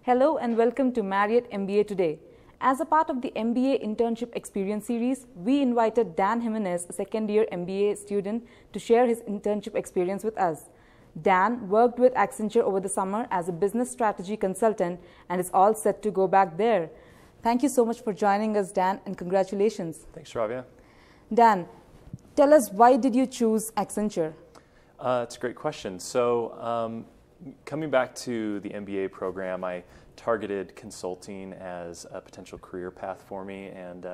Hello and welcome to Marriott MBA Today. As a part of the MBA Internship Experience series, we invited Dan Jimenez, a second-year MBA student, to share his internship experience with us. Dan worked with Accenture over the summer as a business strategy consultant and is all set to go back there. Thank you so much for joining us, Dan, and congratulations. Thanks, Ravia. Dan, tell us, why did you choose Accenture? It's a great question. So coming back to the MBA program, I targeted consulting as a potential career path for me. And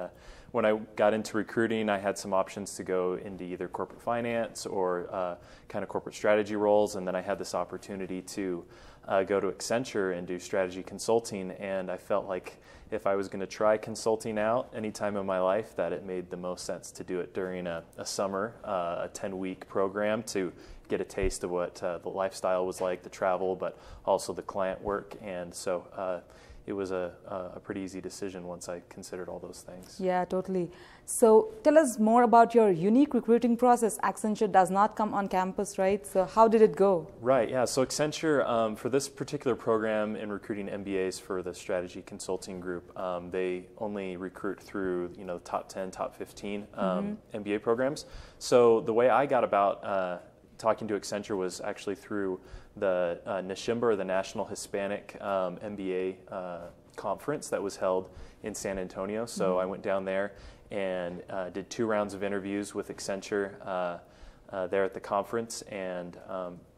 when I got into recruiting, I had some options to go into either corporate finance or kind of corporate strategy roles. And then I had this opportunity to go to Accenture and do strategy consulting. And I felt like if I was going to try consulting out any time in my life, that it made the most sense to do it during a summer, a 10-week program to get a taste of what the lifestyle was like, the travel, but also the client work. And so it was a pretty easy decision once I considered all those things. Yeah, totally. So tell us more about your unique recruiting process. Accenture does not come on campus, right? So how did it go? Right, yeah. So Accenture, for this particular program in recruiting MBAs for the strategy consulting group, they only recruit through the top 10, top 15 MBA programs. So the way I got about talking to Accenture was actually through the NHIMBA, or the National Hispanic MBA conference that was held in San Antonio. So I went down there and did 2 rounds of interviews with Accenture there at the conference, and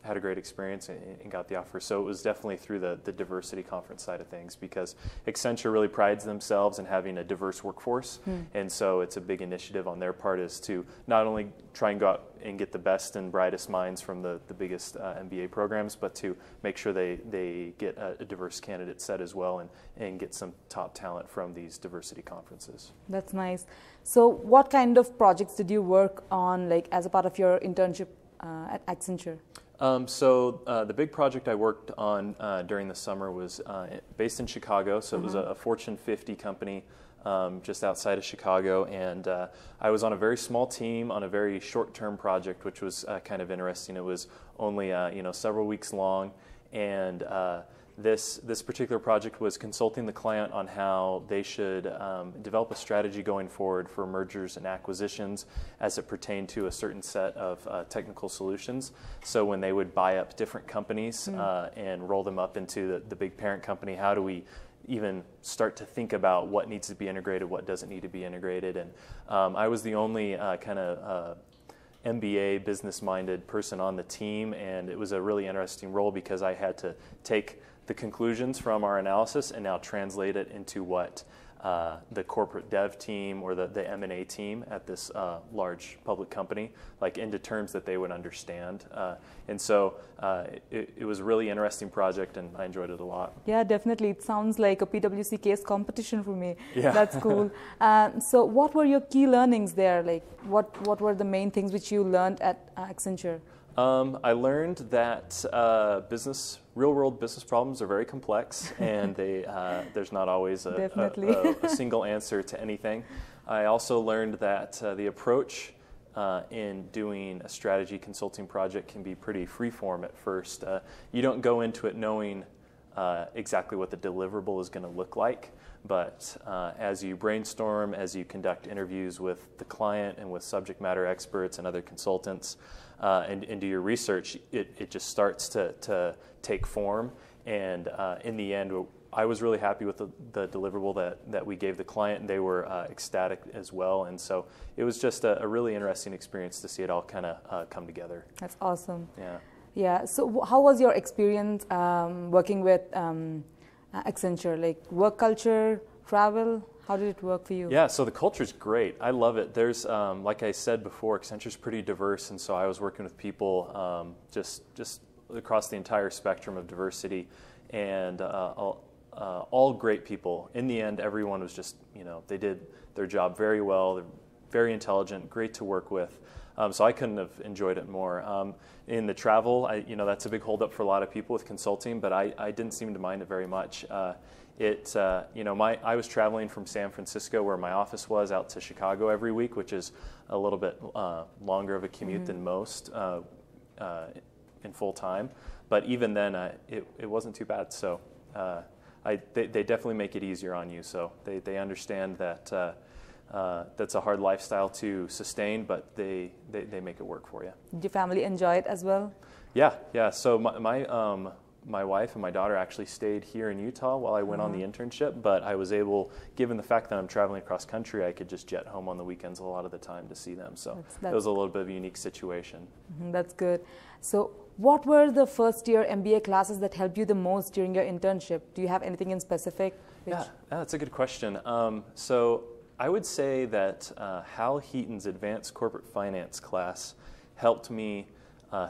had a great experience and got the offer. So it was definitely through the diversity conference side of things, because Accenture really prides themselves in having a diverse workforce. And so it's a big initiative on their part, is to not only try and go out and get the best and brightest minds from the biggest MBA programs, but to make sure they get a diverse candidate set as well, and get some top talent from these diversity conferences. That's nice. So what kind of projects did you work on, like as a part of your internship at Accenture? So the big project I worked on during the summer was based in Chicago. So it was a Fortune 50 company just outside of Chicago, and I was on a very small team on a very short-term project, which was kind of interesting. It was only several weeks long, and this particular project was consulting the client on how they should develop a strategy going forward for mergers and acquisitions as it pertained to a certain set of technical solutions. So when they would buy up different companies and roll them up into the big parent company, how do we even start to think about what needs to be integrated, what doesn't need to be integrated? And I was the only kind of MBA business-minded person on the team, and it was a really interesting role because I had to take the conclusions from our analysis and now translate it into what the corporate dev team or the M&A team at this large public company, like into terms that they would understand. And so it was a really interesting project, and I enjoyed it a lot. Yeah, definitely. It sounds like a PwC case competition for me. Yeah. That's cool. So what were your key learnings there? Like what were the main things which you learned at Accenture? I learned that real-world business problems are very complex, and there's not always a single answer to anything. I also learned that the approach in doing a strategy consulting project can be pretty free-form at first. You don't go into it knowing exactly what the deliverable is going to look like, but as you brainstorm, as you conduct interviews with the client and with subject matter experts and other consultants, and do your research, it just starts to take form. And in the end, I was really happy with the deliverable that we gave the client, and they were ecstatic as well. And so it was just a really interesting experience to see it all kind of come together. That's awesome. Yeah. Yeah. So how was your experience working with Accenture? Like work culture, travel? How did it work for you? Yeah, so the culture's great. I love it. There's, like I said before, Accenture's pretty diverse, and so I was working with people just across the entire spectrum of diversity, and all great people. In the end, everyone was just, they did their job very well. They're very intelligent, great to work with. So I couldn't have enjoyed it more. In the travel, that's a big holdup for a lot of people with consulting, but I didn't seem to mind it very much. I was traveling from San Francisco, where my office was, out to Chicago every week, which is a little bit longer of a commute than most in full time. But even then, it wasn't too bad. So they definitely make it easier on you. So they understand that that's a hard lifestyle to sustain, but they make it work for you. Did your family enjoy it as well? Yeah. So my wife and my daughter actually stayed here in Utah while I went on the internship, but I was able, given the fact that I'm traveling across country, I could just jet home on the weekends a lot of the time to see them. So it was a little bit of a unique situation. That's good. So what were the first year MBA classes that helped you the most during your internship? Do you have anything in specific? Yeah, that's a good question. So I would say that Hal Heaton's Advanced Corporate Finance class helped me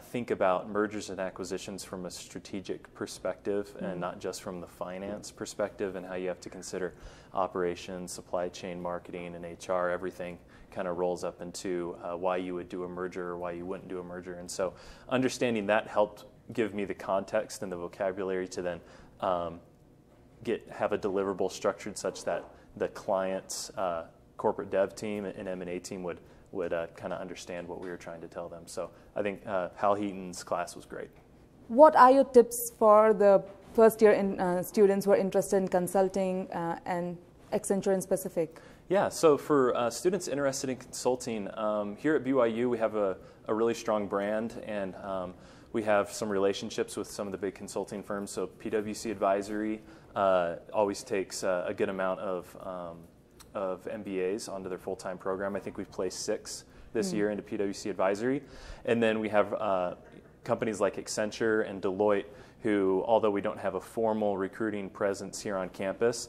think about mergers and acquisitions from a strategic perspective and not just from the finance perspective, and how you have to consider operations, supply chain, marketing, and HR. Everything kind of rolls up into why you would do a merger or why you wouldn't do a merger. And so understanding that helped give me the context and the vocabulary to then have a deliverable structured such that the client's corporate dev team and M&A team would kind of understand what we were trying to tell them. So I think Hal Heaton's class was great. What are your tips for the first year students who are interested in consulting and Accenture in specific? Yeah, so for students interested in consulting, here at BYU we have a really strong brand, and we have some relationships with some of the big consulting firms. So PwC Advisory always takes a good amount of MBAs onto their full-time program. I think we've placed 6 this year into PwC Advisory. And then we have companies like Accenture and Deloitte who, although we don't have a formal recruiting presence here on campus,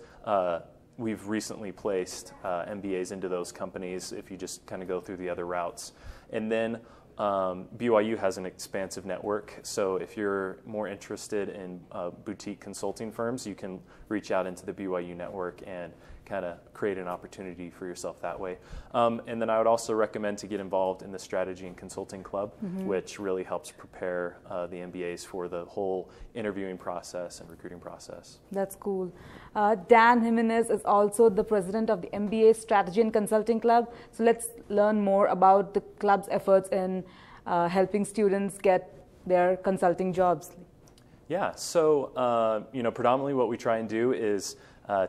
we've recently placed MBAs into those companies if you just kind of go through the other routes. And then BYU has an expansive network, so if you're more interested in boutique consulting firms, you can reach out into the BYU network and kind of create an opportunity for yourself that way. And then I would also recommend to get involved in the Strategy and Consulting Club, which really helps prepare the MBAs for the whole interviewing process and recruiting process. That's cool. Dan Jimenez is also the president of the MBA Strategy and Consulting Club. So let's learn more about the club's efforts in helping students get their consulting jobs. Yeah, so predominantly what we try and do is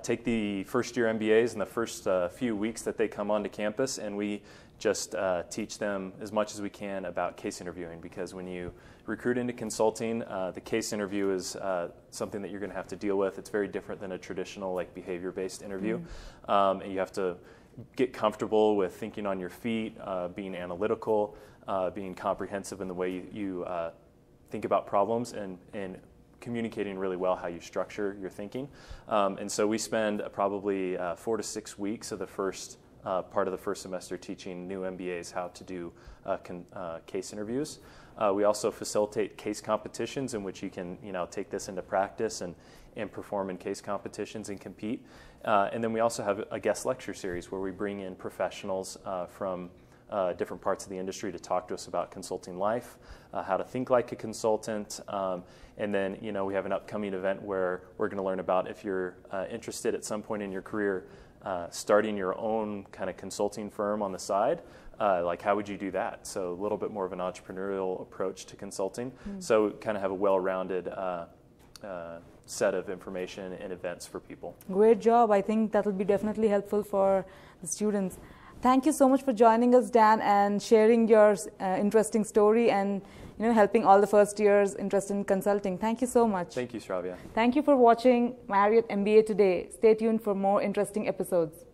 take the first year MBAs in the first few weeks that they come onto campus, and we just teach them as much as we can about case interviewing, because when you recruit into consulting, the case interview is something that you're going to have to deal with. It's very different than a traditional behavior-based interview, and you have to get comfortable with thinking on your feet, being analytical, being comprehensive in the way you think about problems, and communicating really well how you structure your thinking. And so we spend probably 4 to 6 weeks of the first part of the first semester teaching new MBAs how to do case interviews. We also facilitate case competitions in which you can take this into practice and perform in case competitions and compete. And then we also have a guest lecture series where we bring in professionals from different parts of the industry to talk to us about consulting life, how to think like a consultant, and then we have an upcoming event where we're going to learn about, if you're interested at some point in your career starting your own kind of consulting firm on the side, how would you do that? So a little bit more of an entrepreneurial approach to consulting. So kind of have a well-rounded set of information and events for people. Great job. I think that will be definitely helpful for the students. Thank you so much for joining us, Dan, and sharing your interesting story and helping all the first years interested in consulting. Thank you so much. Thank you, Shravya. Thank you for watching Marriott MBA Today. Stay tuned for more interesting episodes.